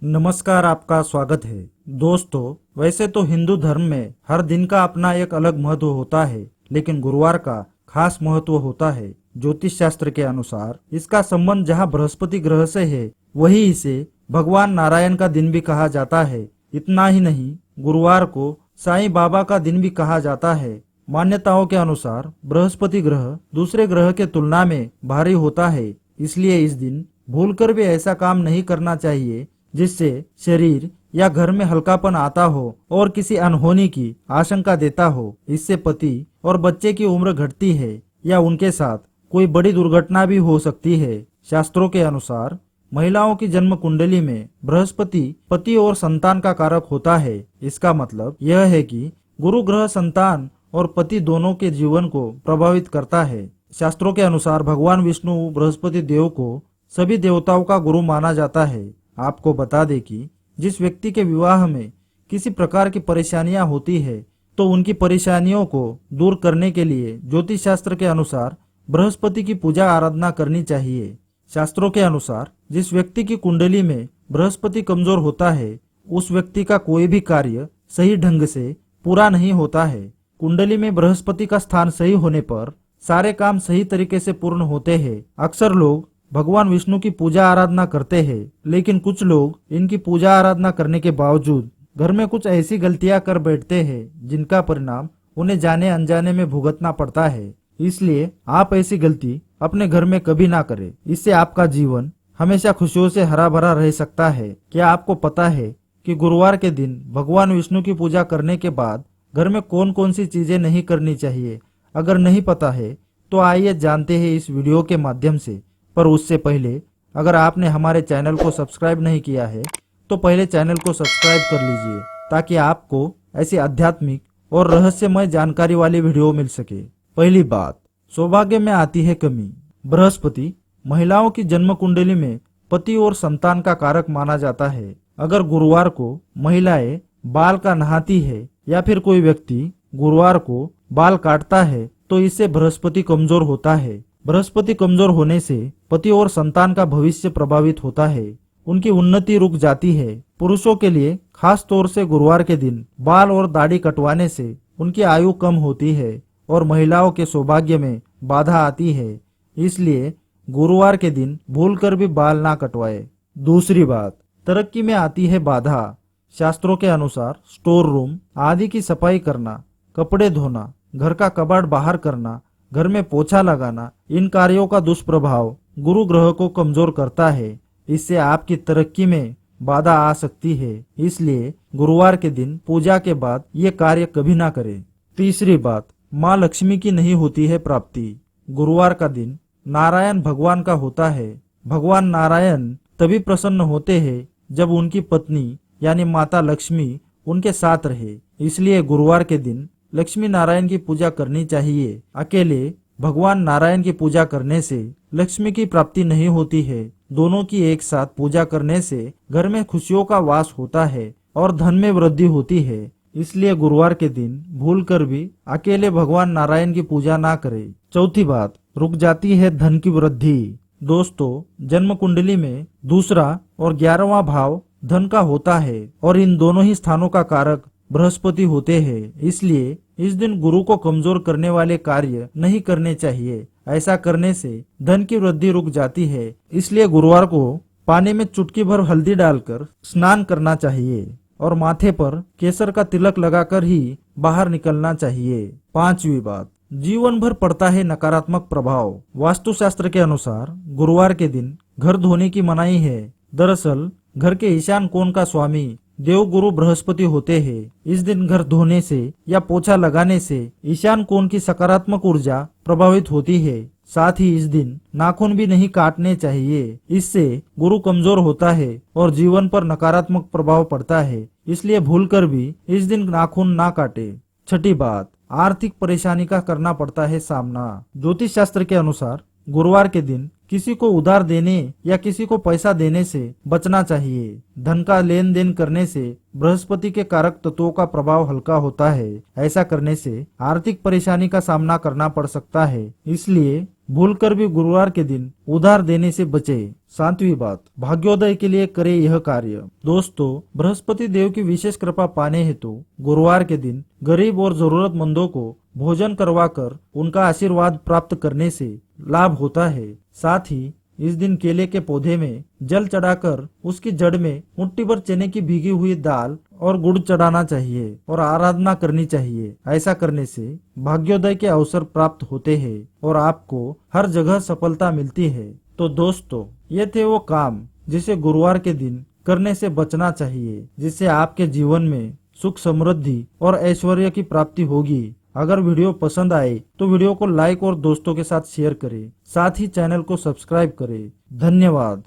नमस्कार, आपका स्वागत है। दोस्तों, वैसे तो हिंदू धर्म में हर दिन का अपना एक अलग महत्व होता है, लेकिन गुरुवार का खास महत्व होता है। ज्योतिष शास्त्र के अनुसार इसका संबंध जहां बृहस्पति ग्रह से है, वही इसे भगवान नारायण का दिन भी कहा जाता है। इतना ही नहीं, गुरुवार को साईं बाबा का दिन भी कहा जाता है। मान्यताओं के अनुसार बृहस्पति ग्रह दूसरे ग्रह के तुलना में भारी होता है, इसलिए इस दिन भूलकर भी ऐसा काम नहीं करना चाहिए जिससे शरीर या घर में हल्कापन आता हो और किसी अनहोनी की आशंका देता हो। इससे पति और बच्चे की उम्र घटती है या उनके साथ कोई बड़ी दुर्घटना भी हो सकती है। शास्त्रों के अनुसार महिलाओं की जन्म कुंडली में बृहस्पति पति और संतान का कारक होता है। इसका मतलब यह है कि गुरु ग्रह संतान और पति दोनों के जीवन को प्रभावित करता है। शास्त्रों के अनुसार भगवान विष्णु बृहस्पति देव को सभी देवताओं का गुरु माना जाता है। आपको बता दें कि जिस व्यक्ति के विवाह में किसी प्रकार की परेशानियां होती है, तो उनकी परेशानियों को दूर करने के लिए ज्योतिष शास्त्र के अनुसार बृहस्पति की पूजा आराधना करनी चाहिए। शास्त्रों के अनुसार जिस व्यक्ति की कुंडली में बृहस्पति कमजोर होता है, उस व्यक्ति का कोई भी कार्य सही ढंग से पूरा नहीं होता है। कुंडली में बृहस्पति का स्थान सही होने पर सारे काम सही तरीके से पूर्ण होते हैं। अक्सर लोग भगवान विष्णु की पूजा आराधना करते हैं, लेकिन कुछ लोग इनकी पूजा आराधना करने के बावजूद घर में कुछ ऐसी गलतियां कर बैठते हैं जिनका परिणाम उन्हें जाने अनजाने में भुगतना पड़ता है। इसलिए आप ऐसी गलती अपने घर में कभी ना करें। इससे आपका जीवन हमेशा खुशियों से हरा भरा रह सकता है। क्या आपको पता है कि गुरुवार के दिन भगवान विष्णु की पूजा करने के बाद घर में कौन कौन सी चीजें नहीं करनी चाहिए? अगर नहीं पता है तो आइए जानते हैं इस वीडियो के माध्यम से। पर उससे पहले अगर आपने हमारे चैनल को सब्सक्राइब नहीं किया है तो पहले चैनल को सब्सक्राइब कर लीजिए, ताकि आपको ऐसी आध्यात्मिक और रहस्यमय जानकारी वाली वीडियो मिल सके। पहली बात, सौभाग्य में आती है कमी। बृहस्पति महिलाओं की जन्म कुंडली में पति और संतान का कारक माना जाता है। अगर गुरुवार को महिलाएं बाल का नहाती है या फिर कोई व्यक्ति गुरुवार को बाल काटता है, तो इससे बृहस्पति कमजोर होता है। बृहस्पति कमजोर होने से पति और संतान का भविष्य प्रभावित होता है, उनकी उन्नति रुक जाती है। पुरुषों के लिए खास तौर से गुरुवार के दिन बाल और दाढ़ी कटवाने से उनकी आयु कम होती है और महिलाओं के सौभाग्य में बाधा आती है। इसलिए गुरुवार के दिन भूलकर भी बाल ना कटवाए। दूसरी बात, तरक्की में आती है बाधा। शास्त्रों के अनुसार स्टोर रूम आदि की सफाई करना, कपड़े धोना, घर का कबाड़ बाहर करना, घर में पोछा लगाना, इन कार्यों का दुष्प्रभाव गुरु ग्रह को कमजोर करता है। इससे आपकी तरक्की में बाधा आ सकती है। इसलिए गुरुवार के दिन पूजा के बाद ये कार्य कभी ना करें। तीसरी बात, माँ लक्ष्मी की नहीं होती है प्राप्ति। गुरुवार का दिन नारायण भगवान का होता है। भगवान नारायण तभी प्रसन्न होते हैं जब उनकी पत्नी यानी माता लक्ष्मी उनके साथ रहे। इसलिए गुरुवार के दिन लक्ष्मी नारायण की पूजा करनी चाहिए। अकेले भगवान नारायण की पूजा करने से लक्ष्मी की प्राप्ति नहीं होती है। दोनों की एक साथ पूजा करने से घर में खुशियों का वास होता है और धन में वृद्धि होती है। इसलिए गुरुवार के दिन भूलकर भी अकेले भगवान नारायण की पूजा ना करें। चौथी बात, रुक जाती है धन की वृद्धि। दोस्तों, जन्म कुंडली में दूसरा और 11वां भाव धन का होता है और इन दोनों ही स्थानों का कारक बृहस्पति होते हैं। इसलिए इस दिन गुरु को कमजोर करने वाले कार्य नहीं करने चाहिए। ऐसा करने से धन की वृद्धि रुक जाती है। इसलिए गुरुवार को पानी में चुटकी भर हल्दी डालकर स्नान करना चाहिए और माथे पर केसर का तिलक लगाकर ही बाहर निकलना चाहिए। पांचवी बात, जीवन भर पड़ता है नकारात्मक प्रभाव। वास्तुशास्त्र के अनुसार गुरुवार के दिन घर धोने की मनाही है। दरअसल घर के ईशान कोण का स्वामी देव गुरु बृहस्पति होते हैं। इस दिन घर धोने से या पोछा लगाने से ईशान कोण की सकारात्मक ऊर्जा प्रभावित होती है। साथ ही इस दिन नाखून भी नहीं काटने चाहिए। इससे गुरु कमजोर होता है और जीवन पर नकारात्मक प्रभाव पड़ता है। इसलिए भूलकर भी इस दिन नाखून ना काटे। छठी बात, आर्थिक परेशानी का करना पड़ता है सामना। ज्योतिष शास्त्र के अनुसार गुरुवार के दिन किसी को उधार देने या किसी को पैसा देने से बचना चाहिए। धन का लेन देन करने से बृहस्पति के कारक तत्वों का प्रभाव हल्का होता है। ऐसा करने से आर्थिक परेशानी का सामना करना पड़ सकता है। इसलिए भूलकर भी गुरुवार के दिन उधार देने से बचे। सातवीं बात, भाग्योदय के लिए करें यह कार्य। दोस्तों, बृहस्पति देव की विशेष कृपा पाने हेतु गुरुवार के दिन गरीब और जरूरतमंदों को भोजन करवाकर उनका आशीर्वाद प्राप्त करने से लाभ होता है। साथ ही इस दिन केले के पौधे में जल चढ़ाकर उसकी जड़ में मुट्ठी भर चने की भीगी हुई दाल और गुड़ चढ़ाना चाहिए और आराधना करनी चाहिए। ऐसा करने से भाग्योदय के अवसर प्राप्त होते हैं और आपको हर जगह सफलता मिलती है। तो दोस्तों, ये थे वो काम जिसे गुरुवार के दिन करने से बचना चाहिए, जिससे आपके जीवन में सुख समृद्धि और ऐश्वर्य की प्राप्ति होगी। अगर वीडियो पसंद आए तो वीडियो को लाइक और दोस्तों के साथ शेयर करें। साथ ही चैनल को सब्सक्राइब करें। धन्यवाद।